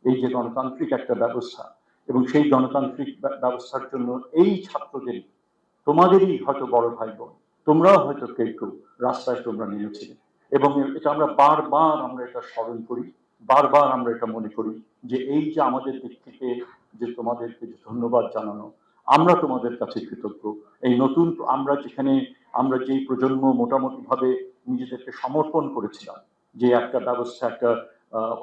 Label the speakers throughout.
Speaker 1: এই যে গণতান্ত্রিক একটা ব্যবস্থা, এবং সেই গণতান্ত্রিক ব্যবস্থার জন্য এই ছাত্রদের, তোমাদেরই হয়তো বড় ভাই বোন, তোমরাও হয়তো কেউ কেউ রাস্তায় তোমরা নেমেছিলে, এবং এটা আমরা বারবার আমরা এটা স্মরণ করি, বারবার আমরা এটা মনে করি যে এই যে আমাদের দিক থেকে যে তোমাদেরকে যে ধন্যবাদ জানানো, আমরা তোমাদের কাছে কৃতজ্ঞ। এই নতুন আমরা যেখানে আমরা যেই প্রজন্ম মোটামুটি ভাবে নিজেদেরকে সমর্পণ করেছিলাম, যে একটা ব্যবস্থা, একটা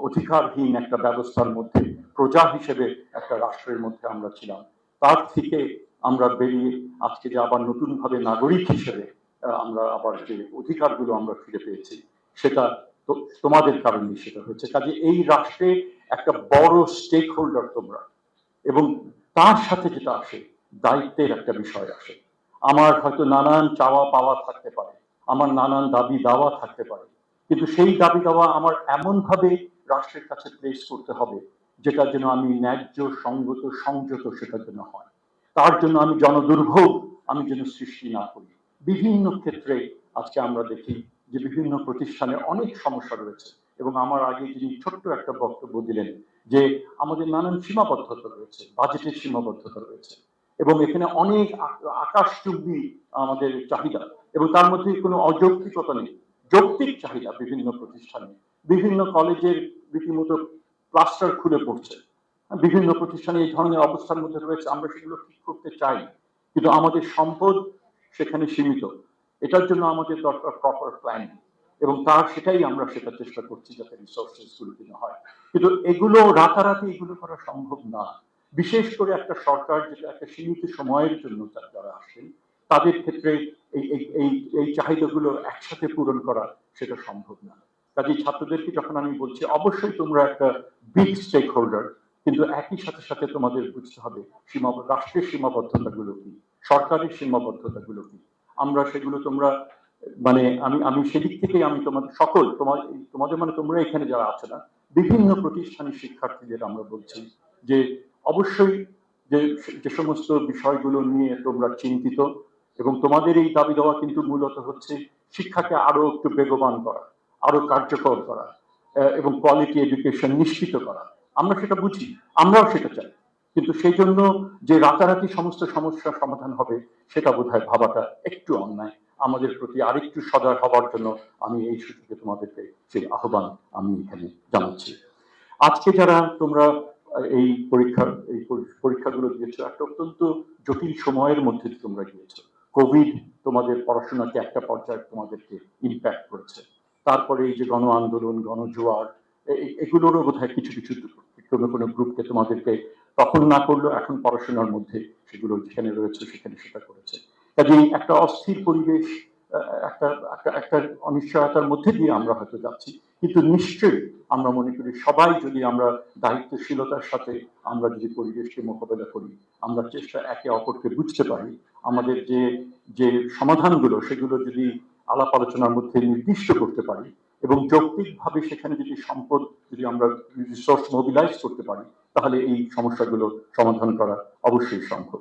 Speaker 1: অধিকারহীন একটা ব্যবস্থার মধ্যে প্রজা হিসেবে একটা রাষ্ট্রের মধ্যে আমরা ছিলাম, তার থেকে আমরা বেরিয়ে আজকে যে আবার নতুন ভাবে নাগরিক হিসেবে আমরা আবার যে অধিকারগুলো আমরা ফিরে পেয়েছি, সেটা তোমাদের কারণেই সেটা হয়েছে। কাজে এই রাষ্ট্রে একটা বড় স্টেক হোল্ডার তোমরা, এবং তার সাথে যেটা আসে, দায়িত্বের একটা বিষয় আসে। আমার হয়তো নানান চাওয়া পাওয়া থাকতে পারে, আমার নানান দাবি দাওয়া থাকতে পারে, কিন্তু সেই দাবি দাওয়া আমার এমন ভাবে রাষ্ট্রের কাছে প্লেস করতে হবে যেটার জন্য আমি ন্যায্য, সঙ্গত, সংযত সেটার জন্য হয়। তার জন্য আমি জনদুর্ভোগ আমি যেন সৃষ্টি না করি। বিভিন্ন ক্ষেত্রে আজকে আমরা দেখি যে বিভিন্ন প্রতিষ্ঠানে অনেক সমস্যা রয়েছে, এবং আমার আগে যিনি ছোট্ট একটা বক্তব্য দিলেন যে আমাদের নানান সীমাবদ্ধতা রয়েছে, বাজেটের সীমাবদ্ধতা রয়েছে, এবং এখানে অনেক আকাশচুম্বী আমাদের চাহিদা, এবং তার মধ্যে কোনো অযৌক্তিকতা নেই, যৌক্তিক চাহিদা বিভিন্ন প্রতিষ্ঠানে, বিভিন্ন কলেজের রীতিমতো ক্লাস্টার খুলে পড়ছে, বিভিন্ন প্রতিষ্ঠানে এই ধরনের অবস্থার মধ্যে রয়েছে। আমরা সেগুলো ঠিক করতে চাই, কিন্তু আমাদের সম্পদ সেখানে সীমিত। এটার জন্য আমাদের দরকার প্রপার প্ল্যানিং, এবং সেটাই আমরা সেটা চেষ্টা করছি যাতে রিসোর্সেস গুলো কিনা হয়। কিন্তু এগুলো রাতারাতি এগুলো করা সম্ভব না, বিশেষ করে একটা সরকার যেটা একটা সীমিত সময়ের জন্য যারা আসেন, তাদের ক্ষেত্রে এই এই এই চাহিদাগুলো একসাথে পূরণ করা সেটা সম্ভব না। কাজে ছাত্রদেরকে যখন আমি বলছি অবশ্যই তোমরা একটা বিগ স্টেক হোল্ডার, কিন্তু একই সাথে সাথে তোমাদের বুঝতে হবে রাষ্ট্রের সীমাবদ্ধতাগুলো কি, সরকারের সীমাবদ্ধতাগুলো কি। আমরা সেগুলো তোমরা মানে আমি আমি সেদিক থেকেই আমি তোমাদের সকল তোমাদের মানে তোমরা এখানে যারা আছো না, বিভিন্ন প্রতিষ্ঠানের শিক্ষার্থীদের আমরা বলছি যে অবশ্যই যে যে সমস্ত বিষয়গুলো নিয়ে তোমরা চিন্তিত, এবং তোমাদের এই দাবি দেওয়া কিন্তু মূলত হচ্ছে শিক্ষাকে আরো একটু বেগবান করা, আরো কার্যকর করা, এবং কোয়ালিটি এডুকেশন নিশ্চিত করা। আমরা সেটা বুঝি, আমরাও সেটা চাই, কিন্তু সেই জন্য যে রাতারাতি সমস্ত সমস্যার সমাধান হবে সেটা বোধহয় ভাবাটা একটু অন্যায়। আমাদের প্রতি আরেকটু সদয় হবার জন্য আমি এই সুযোগে তোমাদেরকে সেই আহ্বান আমি এখানে জানাচ্ছি। আজকে যারা তোমরা এই পরীক্ষাগুলো দিয়েছো, একটা অত্যন্ত জটিল সময়ের মধ্যে তোমরা গিয়েছো। কোভিড তোমাদের পড়াশোনাকে একটা পর্যায়ে তোমাদেরকে ইম্প্যাক্ট করেছে, তারপরে এই যে গণ আন্দোলন, গণজোয়ার, এগুলোরও বোধহয় কিছু কিছু কোনো কোনো গ্রুপকে তোমাদেরকে তখন না করলেও এখন পড়াশোনার মধ্যে সেগুলো যেখানে রয়েছে সেখানে সেটা করেছে। কাজেই একটা অস্থির পরিবেশ, একটা একটা একটা অনিশ্চয়তার মধ্যে দিয়ে আমরা হয়তো যাচ্ছি, কিন্তু নিশ্চয়ই আমরা মনে করি সবাই যদি আমরা দায়িত্বশীলতার সাথে আমরা যদি পরিবেশকে মোকাবেলা করি, আমরা চেষ্টা একে অপরকে বুঝতে পারি, আমাদের যে যে সমাধানগুলো সেগুলো যদি আলাপ আলোচনার মধ্যে নির্দিষ্ট করতে পারি, এবং যৌক্তিকভাবে সেখানে যদি সম্পদ যদি আমরা রিসোর্স মোবিলাইজ করতে পারি, তাহলে এই সমস্যাগুলো সমাধান করা অবশ্যই সম্ভব।